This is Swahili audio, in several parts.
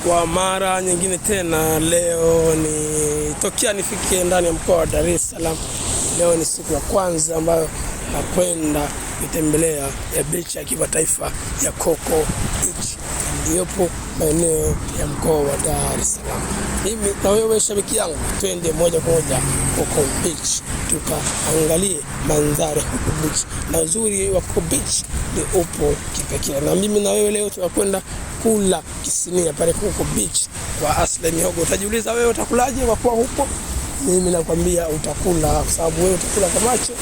Kwa mara nyingine tena, leo ni tokea nifike ndani ya mkoa wa Dar es Salaam. Leo ni siku ya kwanza ambayo nakwenda kutembelea beach ya kimataifa ya Coco Beach iliyopo maeneo ya mkoa wa Dar es Salaam. Mimi na wewe shabiki yangu, twende moja kwa moja Coco Beach tukaangalie mandhari ya Coco Beach, na uzuri wa Coco Beach ni upo kipekee. Na mimi na wewe leo tunakwenda kula kisinia pale Coco Beach kwa Asle Mihogo. Utajiuliza wewe utakulaje kwa kuwa huko? Mimi nakwambia utakula, kwa sababu wewe utakula kwa macho,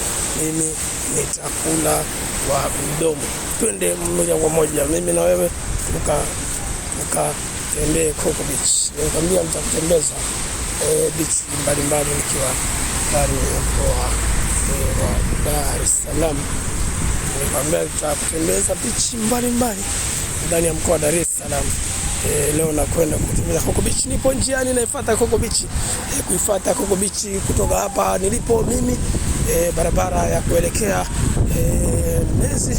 mimi nitakula kwa mdomo. Twende moja kwa moja, mimi na wewe tukatembee Coco Beach. Nakwambia nitakutembeza beach mbalimbali nikiwa ndani ya mkoa wa Dar es Salaam. Nakwambia nitakutembeza beach mbalimbali ndani ya mkoa wa Dar es Salaam. Leo nakwenda kutembea Coco Beach. Nipo njiani naifuata Coco Beach. Kuifuata Coco Beach kutoka hapa nilipo mimi, barabara ya kuelekea Mbezi.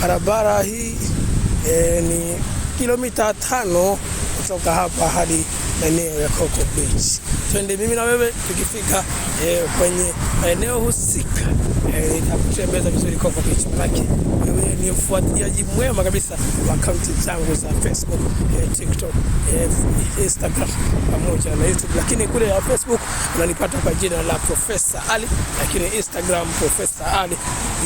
Barabara hii ni kilomita 5 kutoka hapa hadi maeneo ya Coco Beach. Twende mimi na wewe, tukifika kwenye maeneo husika nitakutembeza vizuri Coco Beach. Manake wewe ni mfuatiliaji mwema kabisa wa akaunti zangu za Facebook, TikTok, Instagram pamoja na YouTube. Lakini kule ya Facebook unanipata kwa jina la Professor Ali, lakini Instagram Professor Ali,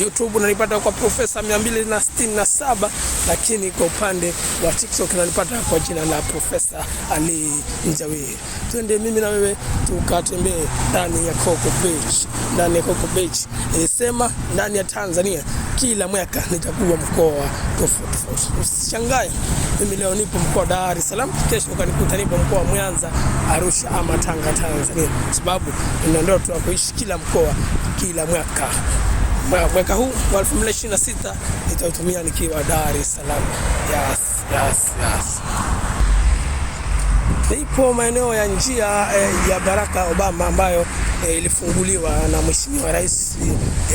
YouTube unanipata kwa Professor 267, lakini kwa upande wa TikTok unanipata kwa jina la Professor Ali Njawiri. Twende mimi na wewe tukatembee ndani ya Coco Beach. Ndani ya Coco Beach nilisema ndani ya Tanzania kila mwaka nitakuwa mkoa tofauti. Usishangae mimi leo nipo mkoa wa Dar es Salaam, kesho ukanikuta nipo mkoa wa Mwanza, Arusha ama Tanga, Tanzania, sababu nina ndoto ya kuishi kila mkoa kila mwaka. Mwaka huu wa 2026 nitautumia nikiwa Dar es Salaam. Yes. Ipo maeneo ya njia ya Barack Obama ambayo ilifunguliwa na Mheshimiwa Rais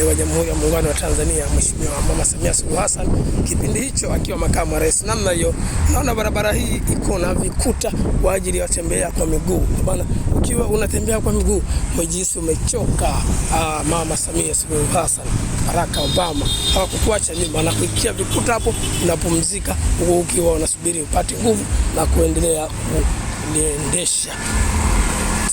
wa Jamhuri ya Muungano wa Tanzania, Mheshimiwa Mama Samia Suluhu Hassan, kipindi hicho akiwa makamu wa rais. Namna hiyo naona barabara hii iko na vikuta kwa ajili ya watembea kwa miguu. Bwana, ukiwa unatembea kwa miguu mjisi umechoka, Mama Samia Suluhu Hassan, Barack Obama hawakukuacha nyuma na kuikia vikuta hapo, unapumzika ukiwa unasubiri upate nguvu na kuendelea kuendesha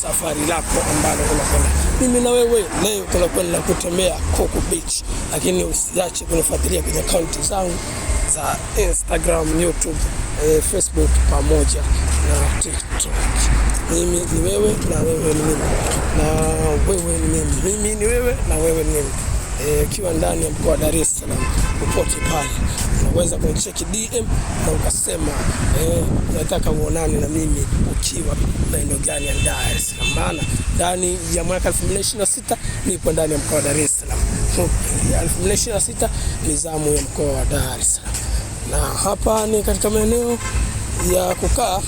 safari lako ambalo unakwenda. Mimi na wewe leo tunakwenda kutembea Coco Beach, lakini usiache kunifuatilia kwenye akaunti zangu za Instagram, YouTube, Facebook pamoja na TikTok. Mimi ni wewe na wewe ni mimi, na wewe ni mimi. Mimi ni wewe na wewe ni mimi. Ukiwa ndani ya mkoa wa Dar es Salaam, popote pale unaweza kunicheki DM na ukasema nataka uonane na mimi ukiwa maeneo gani ya Dar es Salaam. Maana ndani ya mwaka 2026 nipo ndani ya mkoa wa Dar es Salaam. 2026 ni zamu ya mkoa wa Dar es Salaam, na hapa ni katika maeneo ya kukaa,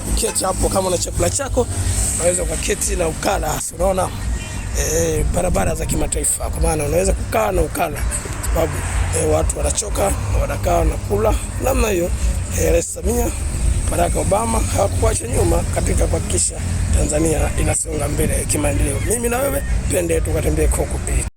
kuketi hapo. Kama una chakula chako unaweza kuketi na ukala. Unaona barabara za kimataifa, kwa maana unaweza kukaa na ukala, sababu watu wanachoka wanakaa na kula. Namna hiyo Rais Samia, Barack Obama hawakuacha nyuma katika kuhakikisha Tanzania inasonga mbele kimaendeleo. Mimi na wewe twende tukatembee Coco Beach.